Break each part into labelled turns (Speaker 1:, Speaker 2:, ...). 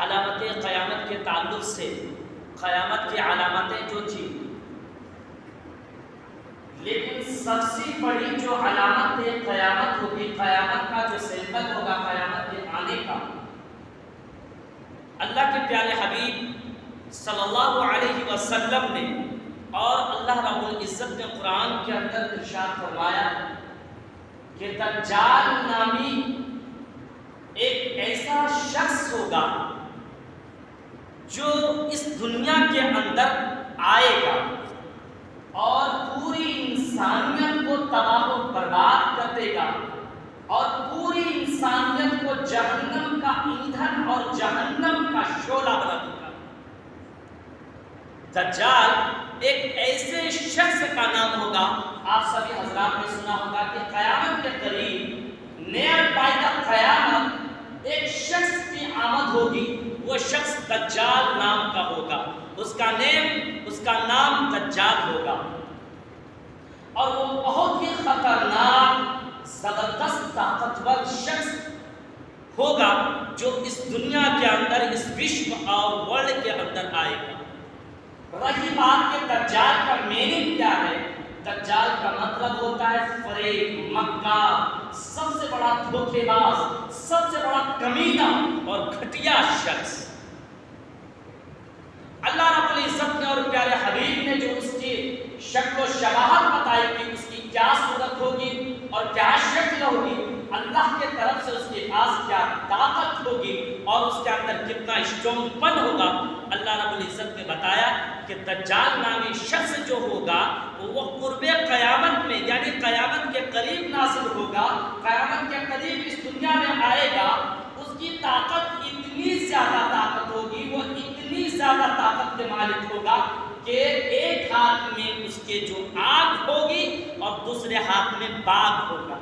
Speaker 1: علامت قیامت کے تعلق سے قیامت کی علامتیں جو تھی، لیکن سب سے بڑی جو علامت قیامت ہوگی، قیامت کا جو سمبل ہوگا قیامت کے آنے کا، اللہ کے پیارے حبیب صلی اللہ علیہ وسلم نے اور اللہ رب العزت نے قرآن کے اندر ارشاد فرمایا کہ دجال نامی ایک ایسا شخص ہوگا جو اس دنیا کے اندر آئے گا اور پوری انسانیت کو تباہ و برباد کر دے گا اور پوری انسانیت کو جہنم کا ایندھن اور جہنم کا شعلہ بنا دے گا۔ دجال ایک ایسے شخص کا نام ہوگا، آپ سبھی حضرات نے سنا ہوگا کہ قیامت کے قریب نیئر بائی دا قیامت ایک شخص کی آمد ہوگی، وہ شخص دجال نام کا ہوگا، اس کا نام دجال ہوگا، اور وہ بہت ہی خطرناک زبردست طاقتور شخص ہوگا جو اس دنیا کے اندر، اس وشو اور ورلڈ کے اندر آئے گا۔ رہی بات کہ دجال کا میننگ کیا ہے، دجال کا مطلب ہوتا ہے فریب، مکار، سب سے بڑا دھوکے باز، سب سے بڑا کمینہ اور گھٹیا شخص۔ اللہ رب العزت نے اور پیارے حبیب نے جو اس کی شکل و شباہت بتائی کہ اس کی کیا صورت ہوگی اور کیا شکل ہوگی، اللہ کے طرف سے اس کے پاس کیا طاقت ہوگی اور اس کے اندر کتنا اسٹرانگ پن ہوگا، اللہ رب العزت نے بتایا کہ دجال نامی شخص جو ہوگا وہ قرب قیامت میں، یعنی قیامت کے قریب نازل ہوگا، قیامت کے قریب اس دنیا میں آئے گا۔ اس کی طاقت اتنی زیادہ طاقت ہوگی، وہ اتنی زیادہ طاقت کے مالک ہوگا کہ ایک ہاتھ میں اس کے جو آگ ہوگی اور دوسرے ہاتھ میں باغ ہوگا۔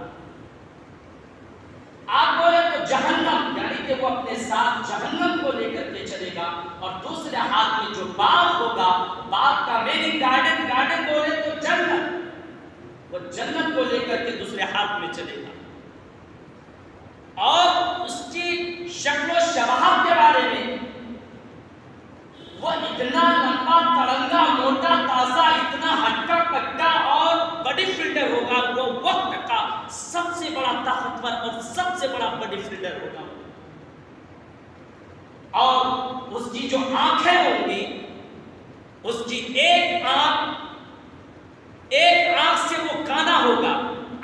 Speaker 1: آگ بولے تو جہنم، یعنی کہ وہ اپنے ساتھ جہنم کو لے کر کے چلے گا، اور دوسرے ہاتھ میں جو باغ ہوگا، باغ کا میننگ گارڈن، گارڈن بولے تو جنت، وہ جنت کو لے کر کے دوسرے ہاتھ میں چلے گا۔ اور اس کی شکل و شباہت کے بارے میں، وہ اتنا لمبا تڑنگا، موٹا، تازہ، اتنا ہٹا کٹا اور بڑی فیلڈر ہوگا، وہ وقت کا سب سے بڑا طاقتور اور سب سے بڑا بڑی فیلڈر ہوگا۔ اور اس کی جو آنکھیں ہوں گی، اس کی ایک آنکھ سے وہ کانا ہوگا،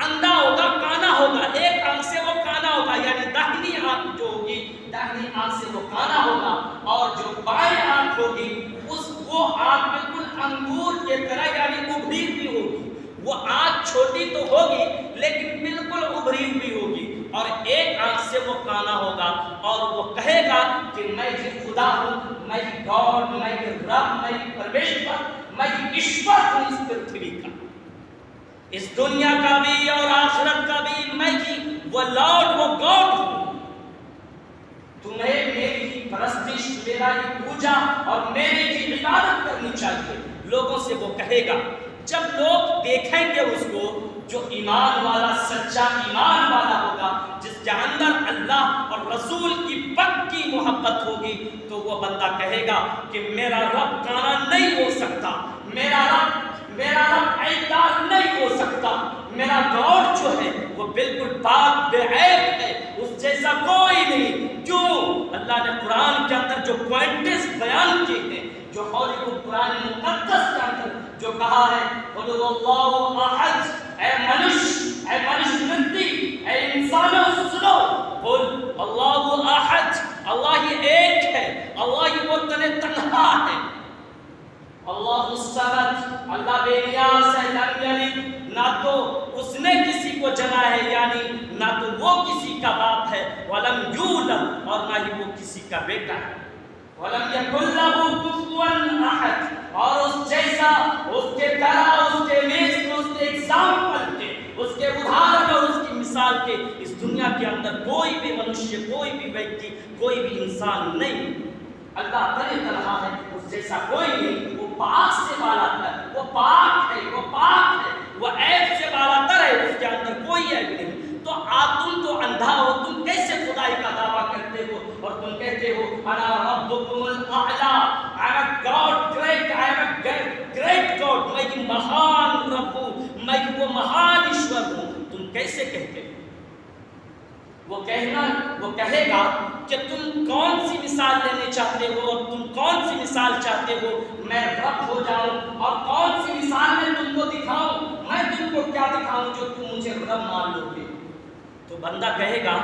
Speaker 1: اندھا ہوگا، کانا ہوگا، ایک آنکھ سے وہ کانا ہوگا، یعنی داہنی آنکھ جو ہوگی، داہنی آنکھ سے وہ کانا ہوگا، اور جو بائیں آنکھ ہوگی وہ آنکھ بالکل انگور کے طرح، یعنی ابھری ہوئی ہوگی۔ وہ آنکھ چھوٹی تو ہوگی لیکن بالکل ابھری ہوئی ہوگی، اور ایک آنکھ سے وہ کانا ہوگا، اور وہ کہے گا کہ میں ہی خدا ہوں، میں ہی گاڈ، میں ہی رب، میں ہی پرمیشور، میں ہی ایشور ہوں اس پرتھوی کا، اس دنیا کا بھی اور آخرت کا بھی میں ہی وہ لارڈ، وہ گاڈ ہوں۔ تمہیں میری ہی پرستش، میرا ہی پوجا اور میری ہی عبادت کرنی چاہیے، لوگوں سے وہ کہے گا۔ جب لوگ دیکھیں گے اس کو، جو ایمان والا، سچا ایمان والا ہوگا، جس کے اندر اللہ اور رسول کی پکی محبت ہوگی، تو وہ بندہ کہے گا کہ میرا رب کانا نہیں ہو سکتا، میرا رب عیبدار نہیں ہو سکتا، میرا گاڈ جو ہے وہ بالکل پاک بے عیب ہے، اس جیسا کوئی نہیں۔ جو اللہ نے قرآن کے اندر جو پوائنٹس بیان کیے ہیں، جو ہولی قرآن مقدس کے اندر جو کہا ہے، قُلْ اللَّهُ أَحَدٌ، اے منش نتی، اے انسانوں سنو، قُلْ اللَّهُ أَحَدٌ، اللہ ہی ایک ہے، اللہ ہی وہ تنہا ہے، اللہ الصمد، اللہ بے نیاز ہے، لم یلد، نہ تو اس نے کسی کو جنا ہے، یعنی نہ تو وہ کسی کا باپ ہے، ولم یولد، اور نہ ہی وہ کسی کا بیٹا ہے، ولم یکن لہ کفوا احد، اور اس جیسا، اس کے طرح، اس کے مثل، اس کے ایگزامپل کے، اس کے ادھارن اور اس کی مثال کے اس دنیا کے اندر کوئی بھی منشیہ، کوئی بھی ویکتی، کوئی بھی انسان نہیں۔ اللہ تنہا ہے، اس جیسا کوئی نہیں، وہ پاک سے بالا تر، وہ پاک ہے، وہ پاک ہے، وہ عیب سے بالا تر ہے، اس کے اندر کوئی عیب نہیں۔ تو تم تو اندھا ہو، تم کیسے خدائی کا دعویٰ کرتے ہو اور تم کہتے ہو انا ربکم الاعلی، I am a God great, I am a great God، میں یہ مہان رب ہوں، میں وہ مہان ایشور ہوں، تم کیسے کہتے ہو؟ وہ کہے گا کہ تم کون سی مثال لینے چاہتے ہو اور تم کون سی مثال چاہتے ہو میں رب ہو جاؤں، اور کون سی مثال میں تم کو دکھاؤں، میں تم کو کیا دکھاؤں جو تم مجھے رب مان لو گے؟ تو بندہ کہے گا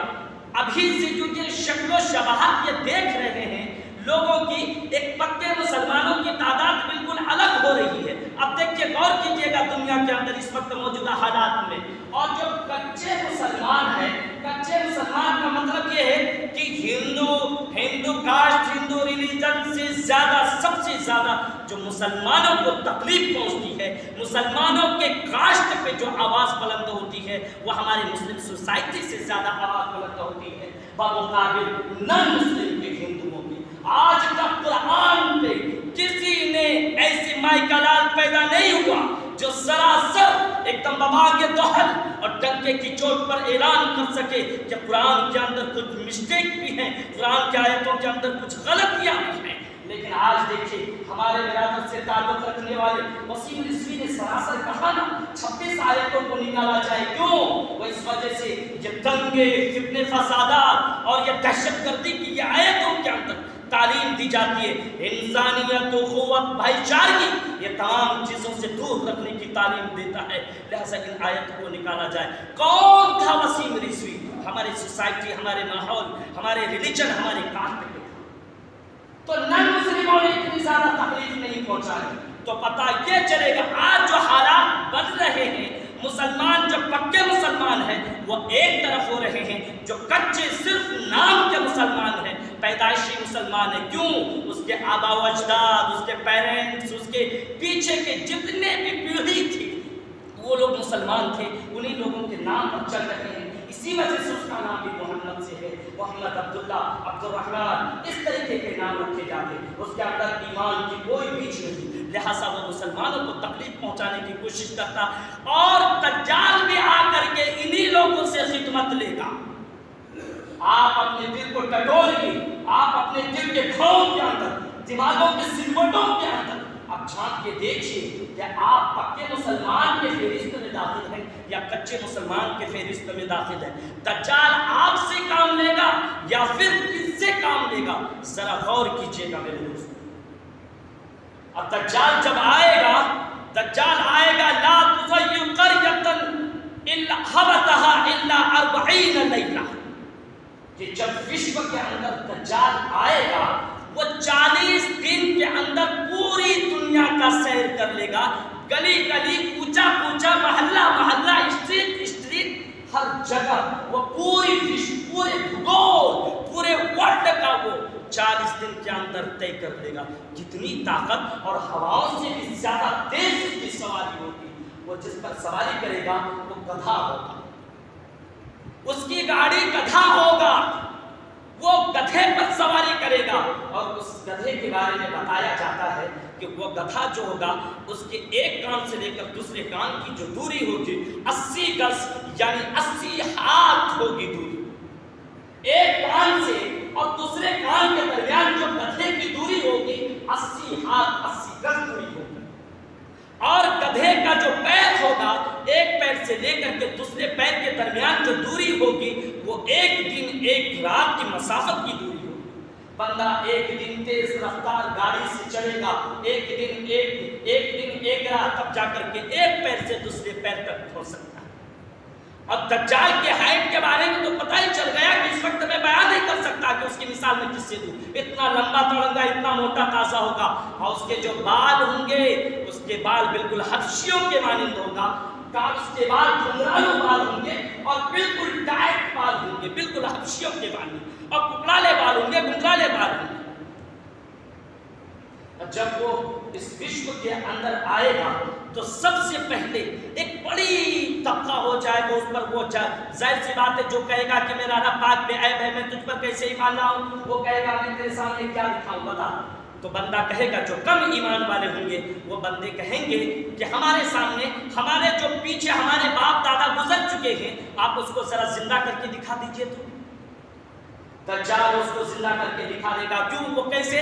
Speaker 1: ابھی سے جو یہ شکل و شباہت یہ دیکھ رہے ہیں لوگوں کی، ایک پکے مسلمانوں کی تعداد بالکل الگ ہو رہی ہے۔ اب دیکھیے غور کیجئے گا دنیا کے اندر اس وقت موجودہ حالات میں، اور جو کچے مسلمان ہیں، کچے مسلمان کا مطلب یہ ہے کہ ہندو کاسٹ، ہندو ریلیجن سے زیادہ، سب سے زیادہ جو مسلمانوں کو تکلیف پہنچتی ہے، مسلمانوں کے کاسٹ پہ جو آواز بلند ہوتی ہے، وہ ہماری مسلم سوسائٹی سے زیادہ آواز بلند ہوتی ہے بمقابل نان مسلم کے ہندوؤں کی۔ آج تک قرآن پہ کسی نے ایسی مائکلال پیدا نہیں ہوا جو سراسر ایک دم بباغ دہل اور ڈنکے کی چوٹ پر اعلان کر سکے کہ قرآن کے اندر کچھ مسٹیک بھی ہیں، قرآن کی آیتوں کے اندر کچھ غلطیاں بھی ہیں۔ لیکن آج دیکھیں ہمارے برادر سے تعلق رکھنے والے وسیم رضوی نے سراسر کہا نا 26 آیتوں کو نکالا جائے، کیوں؟ وہ اس وجہ سے یہ دنگے، فتنے، فسادات اور یہ دہشت گردی کی یہ آیتوں کے اندر تعلیم دی جاتی ہے، انسانیت، اخوت، بھائی چارگی، یہ تمام چیزوں سے دور رکھنے کی تعلیم دیتا ہے، لہذا ان آیتوں کو نکالا جائے۔ کون تھا وسیم رضوی؟ ہماری سوسائٹی، ہمارے ماحول، ہمارے ریلیجن، ہمارے کاسٹ کے تھا، تو نن مسلموں نے اتنی زیادہ تکلیف نہیں پہنچائی۔ تو پتہ یہ چلے گا آج جو حالات بن رہے ہیں، مسلمان جو پکے مسلمان ہیں وہ ایک طرف ہو رہے ہیں، جو کچے صرف نام کے مسلمان ہیں، پیدائشی مسلمان ہیں، کیوں؟ اس کے آبا و اجداد، اس کے پیرنٹس، اس کے پیچھے کے جتنے بھی پیڑھی تھی وہ لوگ مسلمان تھے، انہی لوگوں کے نام پر چل رہے ہیں، اسی وجہ سے اس کا نام بھی محمد سے ہے، محمد عبداللہ، عبد الرحمن، اس طریقے کے نام رکھے جاتے ہیں، اس کے اندر ایمان کی کوئی بیچ نہیں، لہٰذا وہ مسلمانوں کو تکلیف پہنچانے کی کوشش کرتا، اور دجال بھی آ کر کے انہی لوگوں سے خدمت لے گا۔ آپ اپنے دل کو ٹٹولیے، آپ اپنے دل کے گھروں کے اندر، دماغوں کے سلوٹوں کے اندر اب جھانک کے دیکھیے کہ آپ پکے مسلمان کے فہرست میں داخل ہیں یا کچے مسلمان کے فہرست میں داخل ہیں۔ دجال آپ سے کام لے گا یا پھر کس سے کام لے گا؟ ذرا غور کیجئے گا میرے دوست۔ اب دجال جب آئے گا، دجال آئے گا لا تضيع قرية الا حبتها الا 40 ليلة، کہ جب وشو کے اندر دجال آئے گا وہ 40 دن کے اندر پوری دنیا کا سیر کر لے گا، گلی گلی، کوچا کوچا، محلہ محلہ، اسٹریٹ اسٹریٹ، ہر جگہ وہ پوری وشو، پورے بھگول، پورے ورلڈ کا وہ 40 دن کے اندر طے کر لے گا۔ جتنی طاقت اور ہواؤں سے بھی زیادہ تیز اس کی سواری ہوگی، وہ جس پر سواری کرے گا وہ گدھا ہوگا، اس کی گاڑی گدھا ہوگا، وہ گدھے پر سواری کرے گا، اور اس گدھے کے بارے میں بتایا جاتا ہے کہ وہ گدھا جو ہوگا اس کے ایک کان سے لے کر دوسرے کان کی جو دوری ہوگی 80 گز یعنی 80 ہاتھ ہوگی دوری، ایک کان سے اور دوسرے کان کے درمیان جو گدھے کی دوری ہوگی 80 ہاتھ 80 گز دوری ہوگی، اور گدھے کا جو پیر ہوگا ایک پیر سے لے کر کے دوسرے پیر کے درمیان جو دوری ہوگی وہ ایک دن ایک رات کی مسافت کی دوری ہوگی۔ بندہ ایک دن تیز رفتار گاڑی سے چلے گا، ایک دن ایک رات، تب جا کر کے ایک پیر سے دوسرے پیر تک پہنچ سکتا ہے۔ اور دجال کے ہائٹ کے بارے میں تو پتہ ہی چل گیا کہ اس وقت میں بیان نہیں کر سکتا کہ اس کی مثال میں کس سے دوں، اتنا لمبا تڑنگا، اتنا موٹا تازہ ہوگا، اور اس کے جو بال ہوں گے اس کے بال بالکل حبشیوں کے مانند ہوگا، اس کے بال گھنگرالو بال ہوں گے اور بالکل ٹائٹ بال ہوں گے، بالکل حبشیوں کے مانند، اور ککڑالے بال ہوں گے، گھنگرالے بال ہوں گے۔ جب وہ اس وشو کے اندر آئے گا تو سب سے پہلے ایک بڑی طبقہ ہو جائے گا اس پر، وہ ظاہر سی بات ہے جو کہے گا کہ میرا رب پاک بے عیب ہے، میں تجھ پر کیسے ایمان لاؤں، وہ کہے گا میں تیرے سامنے کیا دکھاؤں بتا۔ تو بندہ کہے گا، جو کم ایمان والے ہوں گے وہ بندے کہیں گے کہ ہمارے سامنے ہمارے جو پیچھے ہمارے باپ دادا گزر چکے ہیں، آپ اس کو ذرا زندہ کر کے دکھا دیجئے تو۔ دجال اس کو زندہ کر کے دکھا دے گا. کیوں؟ وہ کیسے؟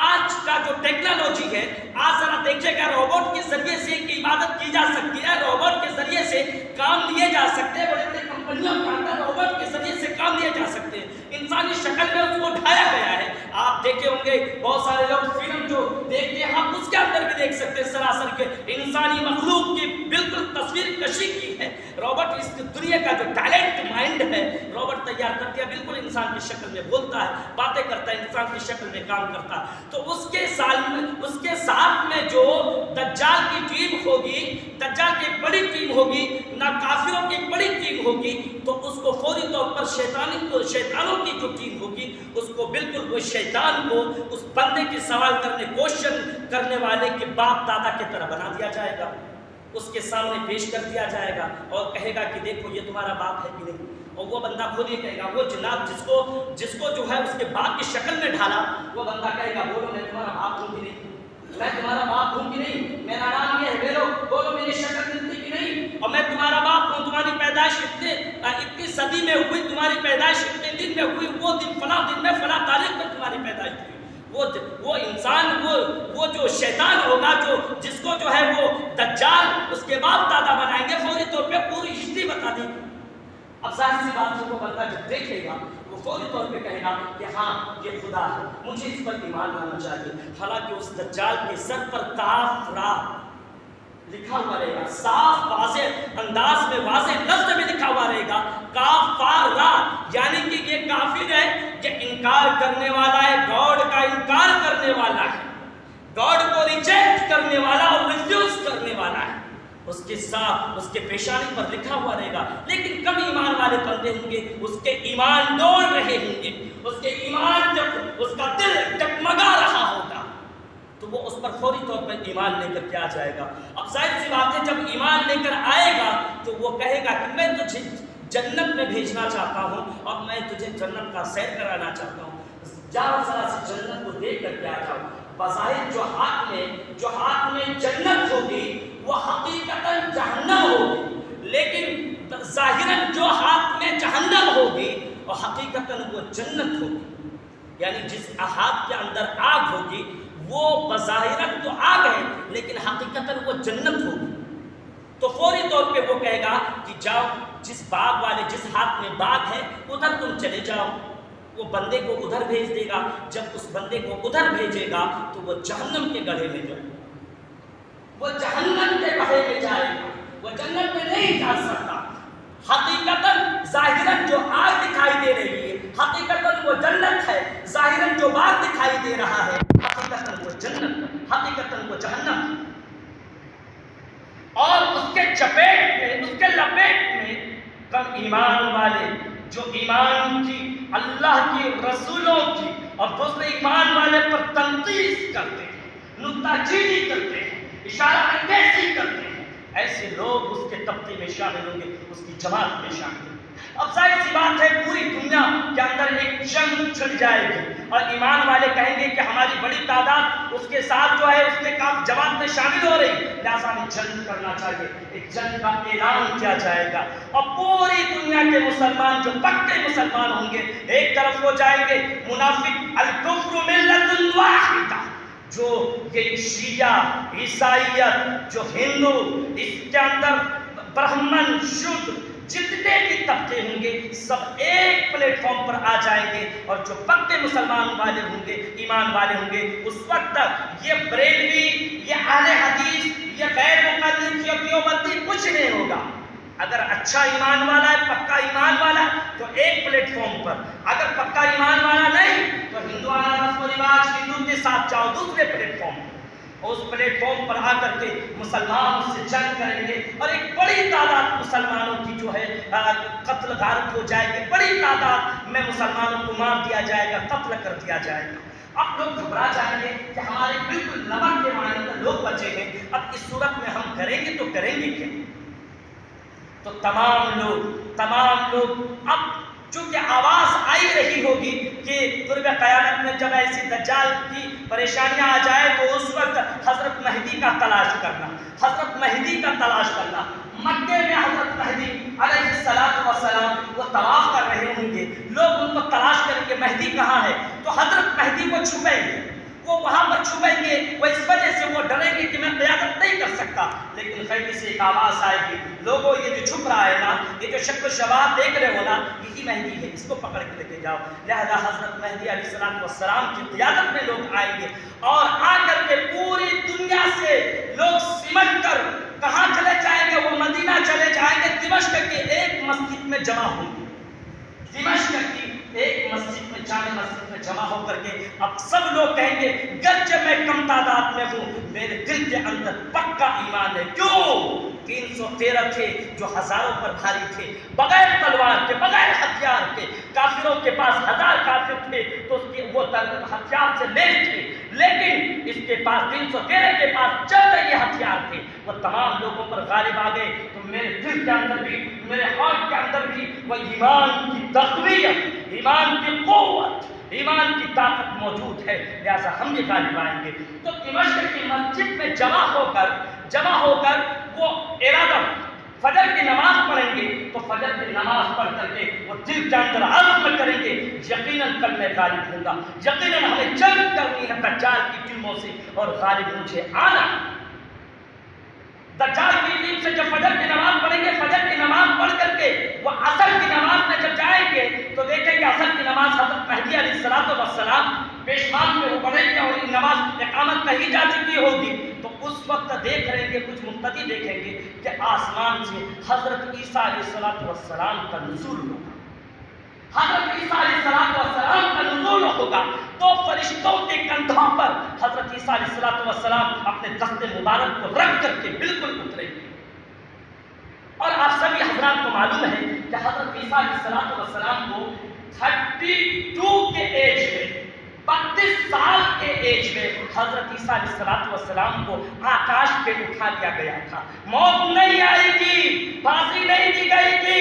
Speaker 1: آج کا جو ٹیکنالوجی ہے، آج ذرا دیکھیے گا روبوٹ کے ذریعے سے کی عبادت کی جا سکتی ہے، روبوٹ کے ذریعے سے کام لیے جا سکتے ہیں، بڑے بڑے کمپنیوں کے اندر روبوٹ کے ذریعے سے کام لیے جا سکتے ہیں. انسانی شکل میں اس کو ڈھایا گیا ہے. آپ دیکھے ہوں گے بہت سارے لوگ فلم جو دیکھتے ہیں، آپ اس کے اندر بھی دیکھ سکتے ہیں سراسر کے انسانی مخلوق کی بالکل تصویر کشی کی ہے. روبوٹ اس دنیا کا جو ٹیلنٹ مائنڈ ہے، روبوٹ تیار کر دیا، بالکل انسان کی شکل میں بولتا ہے، باتیں کرتا ہے، انسان کی شکل میں کام کرتا ہے. تو اس کے ساتھ میں جو دجال کی ٹیم ہوگی، دجال کی بڑی ٹیم ہوگی، نہ کافروں کی بڑی ٹیم ہوگی، تو اس کو فوری طور پر شیطانوں کی جو ٹیم ہوگی، اس کو بالکل وہ شیطان کو اس بندے کی سوال کرنے، کوشچن کرنے والے کے باپ دادا کی طرح بنا دیا جائے گا. اس کے سامنے پیش کر دیا جائے گا اور کہے گا کہ دیکھو یہ تمہارا باپ ہے کہ نہیں. اور وہ بندہ خود ہی کہے گا، وہ جناب جس کو جو ہے اس کے باپ کی شکل میں ڈھالا، وہ بندہ کہے گا بولو میں تمہارا باپ ہوں کہ نہیں، میں تمہارا باپ ہوں کہ نہیں، میرا نام یہ ہے، بولو میری شکل ملتی کہ نہیں، اور میں تمہارا باپ ہوں. تمہاری پیدائش اتنی صدی میں ہوئی، تمہاری پیدائش اتنے دن میں ہوئی، وہ دن فلاں دن میں فلاں تاریخ میں تمہاری پیدائش ہوئی. وہ انسان وہ جو شیطان ہوگا، جس کو جو ہے وہ دجال اس کے باپ دادا بنائیں گے، فوری طور پہ پوری ہسٹری بتا دیں گے. اب ظاہر سی بات ہے، وہ بندہ جب دیکھے گا وہ فوری طور پہ کہے گا کہ ہاں یہ خدا ہے، مجھے اس پر ایمان لانا چاہیے. حالانکہ اس دجال کے سر پر کاف را لکھا ہوا رہے گا، صاف واضح انداز میں، واضح لفظ میں لکھا ہوا رہے گا، کاف را، یعنی کہ یہ کافر ہے، یہ انکار کرنے والا ہے، گاڈ کا انکار کرنے والا ہے، گاڈ کو ریجیکٹ کرنے والا اور ریفیوز کرنے والا ہے. اس کے ساتھ اس کے پیشانی پر لکھا ہوا رہے گا. لیکن کم ایمان والے بندے ہوں گے، اس کے ایمان ڈول رہے ہوں گے، اس کے ایمان جب اس کا دل ڈگمگا رہا ہوگا تو وہ اس پر فوری طور پر ایمان لے کر کے آ جائے گا. اب ظاہر سی بات ہے، جب ایمان لے کر آئے گا تو وہ کہے گا کہ میں تجھے جنت میں بھیجنا چاہتا ہوں اور میں تجھے جنت کا سیر کرانا چاہتا ہوں. جاؤ ذرا سی جنت کو دیکھ کر کے آ جاؤ. بظاہر جو ہاتھ میں جنت ہوگی وہ حقیقتاً جہنم ہوگی، لیکن ظاہراً جو ہاتھ میں جہنم ہوگی اور حقیقتاً وہ جنت ہوگی. یعنی جس ہاتھ کے اندر آگ ہوگی وہ بظاہراً تو آگ ہے، لیکن حقیقتاً وہ جنت ہوگی. تو فوری طور پہ وہ کہے گا کہ جاؤ، جس ہاتھ میں باغ ہے ادھر تم چلے جاؤ. وہ بندے کو ادھر بھیج دے گا. جب اس بندے کو ادھر بھیجے گا تو وہ جہنم کے گڑھے میں جائے گا، وہ جہنم کے گڑھے میں جائے گا، وہ جنت میں نہیں جا سکتا. حقیقتاً ظاہراً جو آگ دکھائی دے رہی ہے حقیقتاً وہ جنت ہے، ظاہراً جو باغ دکھائی دے رہا ہے حقیقتاً وہ جنت، حقیقتاً وہ جہنم. اور اس کے چپیٹ میں، اس کے لپیٹ میں کم ایمان والے جو ایمان کی، اللہ کی رسولوں کی اور دوسرے ایمان والے پر تنقید کرتے ہیں، نکتہ چینی کرتے ہیں، اشارہ انگیزی کرتے ہیں، ایسے لوگ اس کے طبقے میں شامل ہوں گے، اس کی جماعت میں شامل ہوں گے. اب ظاہر سی بات ہے پوری دنیا کے اندر ایک جنگ چھڑ جائے گی اور ایمان والے کہیں گے کہ ہماری بڑی تعداد اس کے ساتھ جو ہے اس کے کام جماعت میں شامل ہو رہی، لہٰذا ہمیں جنگ کرنا چاہیے. ایک جنگ کا اعلان کیا جائے گا اور پوری دنیا کے مسلمان جو پکے مسلمان ہوں گے ایک طرف ہو جائیں گے. منافق الکفر ملت واحدہ، جو یہ شیعہ عیسائیت جو ہندو اس کے اندر برہمن شودر جتنے بھی طبقے ہوں گے سب ایک پلیٹ فارم پر آ جائیں گے. اور جو پکے مسلمان والے ہوں گے، ایمان والے ہوں گے، اس وقت تک یہ بریلوی، یہ اہل حدیث، یہ غیر مقلد، یہ دیوبندی کچھ نہیں ہوگا. اگر اچھا ایمان والا ہے، پکا ایمان والا تو ایک پلیٹ فارم پر، اگر پکا ایمان والا نہیں تو ہندوانہ رسم و رواج، ہندو کے ساتھ جاؤ دوسرے پلیٹ فارم پر. اس پلیٹ فارم پر آ کر کے مسلمان اس سے جنگ کریں گے اور ایک بڑی تعداد مسلمانوں کی جو ہے قتل غارت ہو جائے گی، بڑی تعداد میں مسلمانوں کو مار دیا جائے گا، قتل کر دیا جائے گا. اب لوگ گھبرا جائیں گے کہ ہمارے بالکل نمک کے مانند لوگ بچے ہیں، اب اس صورت میں ہم کریں گے تو کریں گے کیا؟ تو تمام لوگ اب چونکہ آواز آئی رہی ہوگی کہ قرب قیامت میں جب ایسی دجال کی پریشانیاں آ جائے تو اس وقت حضرت مہدی کا تلاش کرنا، حضرت مہدی کا تلاش کرنا۔ مکے میں حضرت مہدی علیہ السلام وہ طواف کر رہے ہوں گے، لوگ ان کو تلاش کریں گے مہدی کہاں ہے، تو حضرت مہدی کو چھپیں گے، وہ وہاں پر چھپیں گے، وہ اس وجہ سے وہ ڈریں گے کہ میں قیادت نہیں کر سکتا، لیکن خیمے سے ایک آواز آئے گی، لوگوں یہ جو چھپ رہا ہے نا، یہ جو شکل و شباب دیکھ رہے ہو نا، یہی مہدی ہے، اس کو پکڑ کے لے کے جاؤ۔ لہذا حضرت مہدی علیہ السلام کی قیادت میں لوگ آئیں گے اور آ کر کے پوری دنیا سے لوگ سمٹ کر کہاں چلے جائیں گے، وہ مدینہ چلے جائیں گے، دمشق کی ایک مسجد میں جمع ہوں گے، دمشق کی ایک مسجد میں، جامع مسجد میں جمع ہو کر کے اب سب لوگ کہیں گے گرچہ میں کم تعداد میں ہوں، میرے دل کے اندر پکا ایمان ہے۔ کیوں؟ 313 تھے جو ہزاروں پر بھاری تھے، بغیر تلوار کے، بغیر ہتھیار کے، کافروں کے پاس 1000 کافر تھے تو وہ ہتھیار سے لیس تھے، لیکن اس کے پاس 313 کے پاس چند یہ ہتھیار تھے، وہ تمام لوگوں پر غالب آ گئے۔ تو میرے دل کے اندر بھی، میرے ہارٹ کے اندر بھی وہ ایمان کی تقویت، ایمان کی قوت، ایمان کی طاقت موجود ہے، لہذا ہم یہ غالب آئیں گے۔ تو دمشق کی مسجد میں جمع ہو کر وہ ارادہ فجر کی نماز پڑھیں گے، تو فجر کی نماز پڑھ کر کے وہ دل کے اندر عزم کریں گے یقیناً کل میں غالب ہوں گا، یقیناً ہمیں جنگ کرنی ہے دجال کی ٹیموں سے اور غالب مجھے آنا۔ دجال کی ٹیم سے جب فجر کی نماز پڑھیں گے، فجر کی نماز پڑھ کر کے وہ عصر کی نماز میں جب جائیں گے تو دیکھیں گے عصر کی نماز حضرت مہدی علیہ السلام پیشمان میں وہ پڑھیں گے اور یہ نماز اقامت کہی جا چکی ہوگی، تو اس وقت دیکھ رہے گے، کچھ مقتدی دیکھیں گے کہ آسمان سے حضرت عیسیٰ علیہ السلام کا نزول ہوگا، حضرت عیسیٰ علیہ السلام کا نزول ہوگا، تو فرشتوں کے کندھوں پر حضرت عیسیٰ علیہ السلام اپنے دست مبارک کو رکھ کر کے بالکل اتریں گے۔ اور آپ سبھی حضرات کو معلوم ہے کہ حضرت عیسیٰ علیہ السلام کو 32 کے ایج میں، 32 سال کے ایج میں حضرت عیسیٰ علیہ السلام کو آکاش پہ اٹھا لیا گیا تھا، موت نہیں آئی تھی، پھانسی نہیں دی گئی تھی،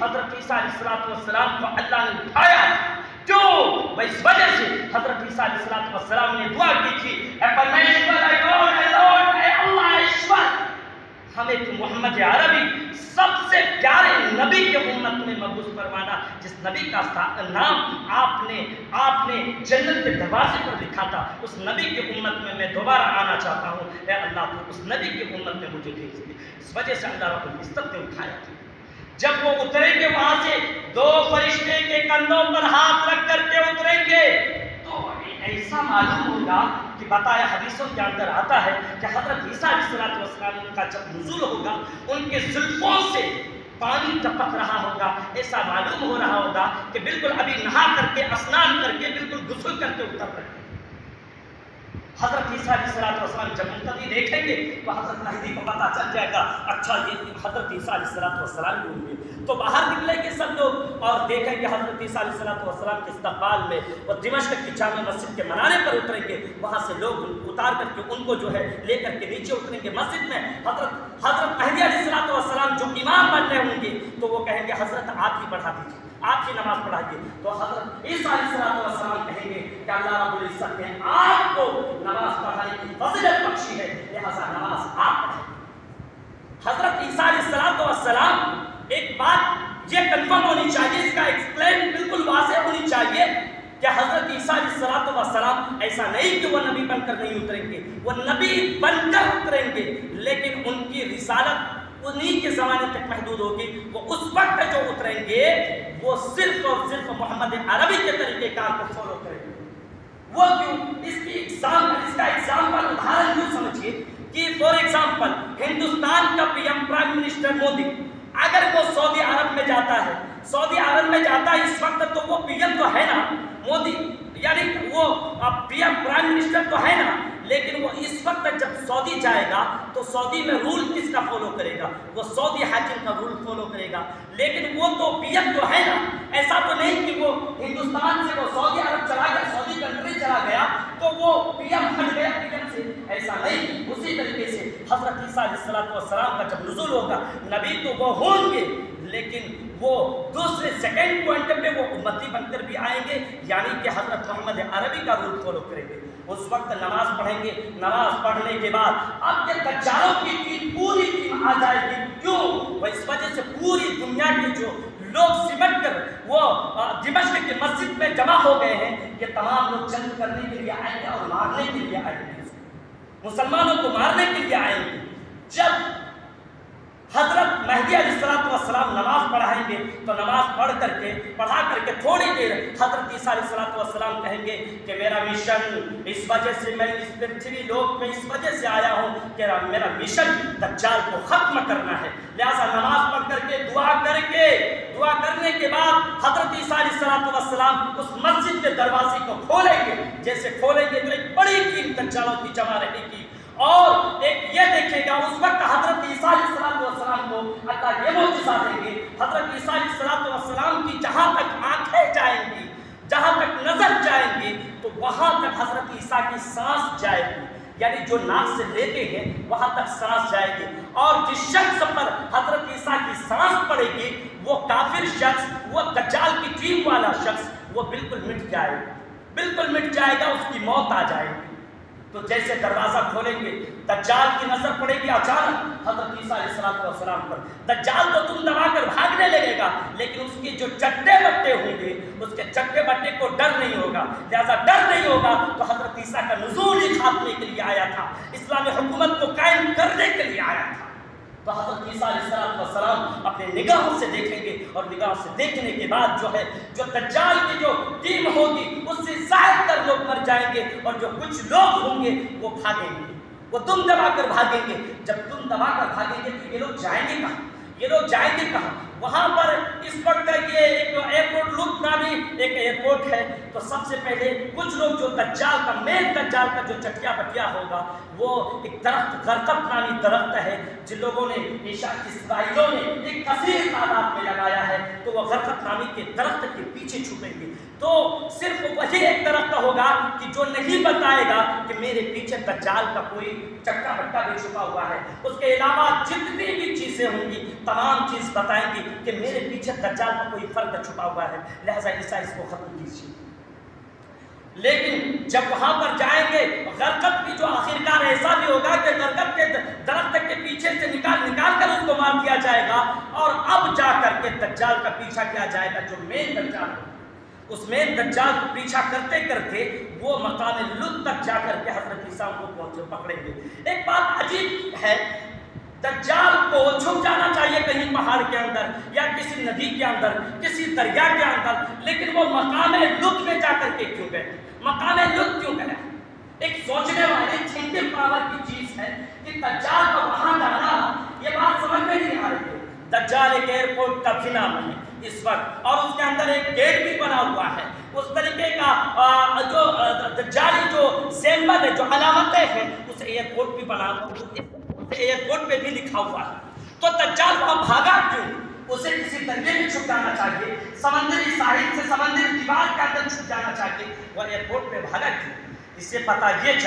Speaker 1: حضرت عیسیٰ علیہ السلام کو اللہ نے اٹھایا تھا۔ کیوں؟ وہ اس وجہ سے حضرت عیسیٰ علیہ السلام نے دعا کی تھی، اے پرمیشور، اے گاڈ، اے لارڈ، اے اللہ ایشور، ہمیں تو محمد عربی سب سے پیارے نبی کے امت میں مبعوث فرمانا، جس نبی کا نام آپ نے جنت کے دروازے پر لکھا تھا، اس نبی کے امت میں میں دوبارہ آنا چاہتا ہوں، اے اللہ تو اس نبی کے امت میں مجھے بھیج دے۔ اس وجہ سے اللہ رب العزت نے اٹھایا تھا۔ جب وہ اتریں گے وہاں سے، 2 فرشتے کے کندھوں پر ہاتھ رکھ کر کے اتریں گے، تو ایسا معلوم ہوگا کہ بتایا حدیثوں کے اندر آتا ہے کہ حضرت عیسیٰ علیہ السلام کا جب نزول ہوگا، ان کے زلفوں سے پانی ٹپک رہا ہوگا، ایسا معلوم ہو رہا ہوگا کہ بالکل ابھی نہا کر کے، اسنان کر کے، بالکل غسل کر کے اتر رہے ہیں۔ حضرت عیسیٰ علیہ السلام جب مقتدی دیکھیں گے تو حضرت مہدی کو پتہ چل جائے گا، اچھا یہ حضرت عیسیٰ علیہ السلام ہی ہوں گے، تو باہر نکلیں گے سب لوگ اور دیکھیں گے حضرت عیسیٰ علیہ السلام کے استقبال میں وہ دمشق کی جامع مسجد کے منارے پر اتریں گے، وہاں سے لوگ اتار کر کے ان کو جو ہے لے کر کے نیچے اتریں گے مسجد میں۔ حضرت مہدی علیہ السلام جو امام بن رہے ہوں گے تو وہ کہیں گے حضرت آپ ہی پڑھا دیجیے، آپ کی نماز پڑھائیے، تو حضرت عیسیٰ علیہ السلام کہیں گے کہ اللہ رب العزت نے آپ کو نماز پڑھانے کی فضیلت بخشی ہے، لہذا نماز آپ پڑھائیے۔ حضرت عیسیٰ علیہ السلام، ایک بات یہ کنفرم ہونی چاہیے، اس کا ایکسپلین بالکل واضح ہونی چاہیے کہ حضرت عیسیٰ علیہ السلام ایسا نہیں کہ وہ نبی بن کر نہیں اتریں گے، وہ نبی بن کر اتریں گے، لیکن ان کی رسالت انہی کے زمانے تک محدود ہوگی، وہ اس وقت جو اتریں گے وہ صرف اور صرف محمد عربی کے طریقہ کار کو فالو کریں گے۔ وہ کیوں؟ اس کا ایگزامپل ادھارن یوں سمجھیے کہ فور ایگزامپل ہندوستان کا پرائم منسٹر مودی اگر وہ سعودی عرب میں جاتا ہے، سعودی عرب میں جاتا ہے اس وقت، تو وہ پی ایم تو ہے نا، مودی یعنی وہ پی ایم پرائم منسٹر تو ہے نا، لیکن وہ اس وقت جب سعودی جائے گا تو سعودی میں رول کس کا فالو کرے گا؟ وہ سعودی حاکم کا رول فالو کرے گا، لیکن وہ تو پی ایم تو ہے نا۔ ایسا تو نہیں کہ وہ ہندوستان سے وہ سعودی عرب چلا گیا، سعودی کنٹری چلا گیا تو وہ پی ایم ہٹ گیا پی ایم سے، ایسا نہیں۔ اسی طریقے سے حضرت عیسیٰ علیہ السلام کا جب نزول ہوگا، نبی تو وہ ہوں گے لیکن وہ دوسرے سیکنڈ پوائنٹ پہ وہ امتی بن کر بھی آئیں گے، یعنی کہ حضرت محمد عربی کا رول فالو کریں گے۔ اس وقت نماز پڑھیں گے، نماز پڑھنے کے بعد اب یہ دجالوں کی ٹیم پوری ٹیم آ جائے گی۔ کیوں؟ وہ اس وجہ سے پوری دنیا کے جو لوگ سمٹ کر وہ دمشق کی مسجد میں جمع ہو گئے ہیں، یہ تمام لوگ جنگ کرنے کے لیے آئیں گے اور مارنے کے لیے آئیں گے، مسلمانوں کو مارنے کے لیے آئیں گے۔ جب حضرت مہدی علیہ السلام نماز پڑھائیں گے تو نماز پڑھا کر کے تھوڑی دیر حضرت عیسیٰ علیہ السلام کہیں گے کہ میرا مشن اس وجہ سے میں اس پرتھوی لوک میں اس وجہ سے آیا ہوں کہ میرا مشن دجال کو ختم کرنا ہے، لہٰذا نماز پڑھ کر کے دعا کرنے کے بعد حضرت عیسیٰ علیہ السلام اس مسجد کے دروازے کو کھولیں گے۔ جیسے کھولیں گے تو ایک بڑی ٹیم دجالوں کی جمع رہے گی، اور ایک یہ دیکھے گا اس وقت حضرت عیسیٰ علیہ السلام کو اللہ یہ معجزہ دیں گے، حضرت عیسیٰ علیہ السلام کی جہاں تک آنکھیں جائیں گی، جہاں تک نظر جائیں گی تو وہاں تک حضرت عیسیٰ کی سانس جائے گی، یعنی جو ناک سے لیتے ہیں وہاں تک سانس جائے گی، اور جس شخص پر حضرت عیسیٰ کی سانس پڑے گی وہ کافر شخص، وہ دجال کی ٹیم والا شخص وہ بالکل مٹ جائے گا، اس کی موت آ جائے گی۔ تو جیسے دروازہ کھولیں گے دجال کی نظر پڑے گی اچانک حضرت عیسیٰ علیہ السلام پر، دجال تو تم دبا کر بھاگنے لگے گا، لیکن اس کے جو چٹے بٹے ہوں گے اس کے چٹے بٹے کو ڈر نہیں ہوگا، لہذا ڈر نہیں ہوگا تو حضرت عیسیٰ کا نزول ہی خاتمے کے لیے آیا تھا، اسلامی حکومت کو قائم کرنے کے لیے آیا تھا۔ تو حضرت عیسیٰ علیہ السلام اپنے نگاہوں سے دیکھیں گے، اور نگاہوں سے دیکھنے کے بعد جو دجال کی جو ٹیم ہوگی اس سے زائد تر لوگ مر جائیں گے، اور جو کچھ لوگ ہوں گے وہ بھاگیں گے، وہ دم دبا کر بھاگیں گے۔ جب دم دبا کر بھاگیں گے تو یہ لوگ جائیں گے کہاں؟ وہاں پر اس وقت یہ ایک ایئرپورٹ لط نامی ایک ایئرپورٹ ہے، تو سب سے پہلے کچھ لوگ جو دجال کا جو چٹیا بٹیا ہوگا وہ ایک درخت غرقب نامی درخت ہے، جن لوگوں نے اسرائیلیوں نے ایک کثیر تعداد میں لگایا ہے، تو وہ غرقب نامی کے درخت کے پیچھے چھپیں گے۔ تو صرف وہی ایک درخت ہوگا کہ جو نہیں بتائے گا کہ میرے پیچھے دجال کا کوئی چٹا بٹا بھی چھپا ہوا ہے، اس کے علاوہ جتنی بھی چیزیں ہوں گی تمام چیز بتائیں گی کہ میرے پیچھے دجال کا کوئی فرد چھپا ہوا ہے، لہذا عیسیٰ اس کو ختم کیجیے۔ لیکن جب وہاں پر جائیں گے غرقب کی جو آخرکار ایسا بھی ہوگا کہ غرقب کے درخت کے پیچھے سے نکال کر اس کو مار دیا جائے گا، اور اب جا کر کے دجال کا پیچھا کیا جائے گا، جو مین دجال ہے اس مین دجال کو پیچھا کرتے کرتے وہ مقام لط تک جا کر کے حضرت عیسیٰ کو پکڑیں گے۔ ایک بات عجیب ہے، دجال کو چھپ جانا چاہیے کہیں پہاڑ کے اندر یا کسی ندی کے اندر، کسی دریا کے اندر، لیکن وہ مقام لط میں جا کر کے کیوں گئے؟ مقام لط کیوں گئے؟ ایک سوچنے والے تھنکنگ پاور کی چیز ہے کہ دجال کو وہاں جانا، یہ بات سمجھ میں نہیں آ رہی ہے۔ دجال ایک ایئرپورٹ کا بھی نام ہے اس وقت، اور اس کے اندر ایک گیٹ بھی بنا ہوا ہے، اس طریقے کا جو دجالی جو سیمبل ہے، جو علامتیں ہیں، اس ایئرپورٹ بھی بنا ہوا ہے، ایئرپورٹ پہ بھی لکھا ہوا ہے۔ تو دجال وہاں بھاگا کیوں؟ اسے کسی دریا میں چھپ جانا چاہیے، سمندری ساحل سے سمندری دیوار کے اندر چھپ جانا چاہیے، وہ ایئرپورٹ پہ بھاگا کیوں؟ اس سے پتہ یہ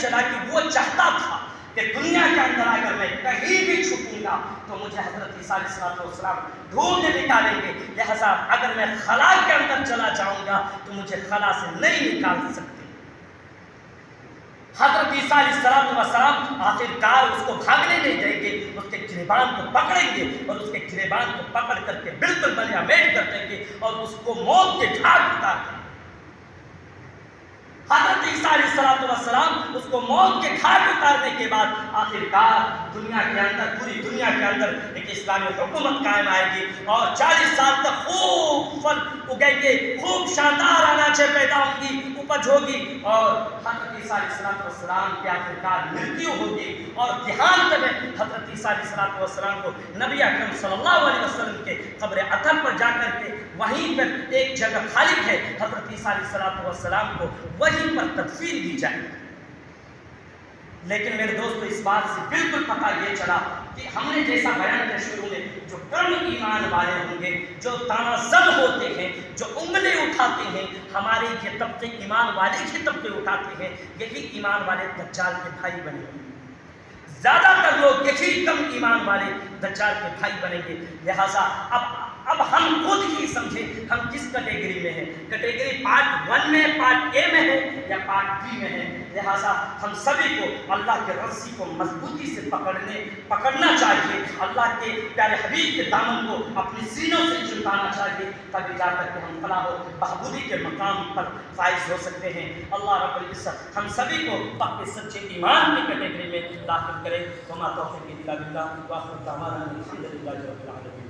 Speaker 1: چلا کہ وہ چاہتا تھا کہ دنیا کے اندر اگر میں کہیں بھی چھپوں گا تو مجھے حضرت عیسیٰ علیہ السلام ڈھونڈ نکالیں گے، لہذا اگر میں خلا کے اندر چلا جاؤں گا تو مجھے خلا سے نہیں نکال سکتے۔ حضرت عیسیٰ علیہ السلام آخرکار اس کو بھاگنے نہیں دیں گے، اس کے گریبان کو پکڑیں گے، اور اس کے گریبان کو پکڑ کر کے بالکل ملیامین کر دیں گے اور اس کو موت کے گھاٹ اتار دیں گے۔ حضرت عیسیٰ علیہ السلام اس کو موت کے گھاٹ اتارنے کے بعد آخرکار دنیا کے اندر، پوری دنیا کے اندر ایک اسلامی حکومت قائم آئے گی، اور 40 سال تک خوب پھل اگیں گے، خوب شاندار اناجیں پیدا ہوں گی، اپج ہوگی، اور حضرت عیسیٰ علیہ السلام کی آخرکار مرتیو ہوگی، اور دیہانت میں حضرت عیسیٰ علیہ السلام کو نبی اکرم صلی اللہ علیہ وسلم کے قبر اطہر پر جا کر کے وہیں پر ایک جگہ خالی ہے، حضرت عیسیٰ علیہ السلام کو وہیں پر تدفین دی جائے۔ لیکن میرے دوستو اس بات سے بالکل پتہ یہ چلا کہ ہم نے جیسا بیان کیا شروع میں، جو کم ایمان والے ہوں گے، جو تنزل ہوتے ہیں، جو انگلیں اٹھاتے ہیں، ہمارے یہ طبقے ایمان والے کے طبقے اٹھاتے ہیں، یہی ایمان والے دجال کے بھائی بنے ہیں۔ زیادہ تر لوگ یہی کم ایمان والے دجال کے بھائی بنیں گے. لہٰذا اب ہم خود ہی سمجھیں ہم کس کیٹیگری میں ہیں. کیٹیگری پارٹ 1 میں، پارٹ اے میں ہے یا پارٹ بی میں ہے. لہٰذا ہم سبھی کو اللہ کے رسی کو مضبوطی سے پکڑنا چاہیے. اللہ کے پیارے حبیب کے دامن کو اپنے سینوں سے چمٹانا چاہیے، تبھی جا کر کے ہم فلاح و بہبودی کے مقام پر فائز ہو سکتے ہیں. اللہ رب العزت ہم سبھی کو پکے سچے ایمان کی کیٹیگری میں داخل کرے. وما توفیقی الا باللہ، وآخر دعوانا الحمد للہ رب العالمین.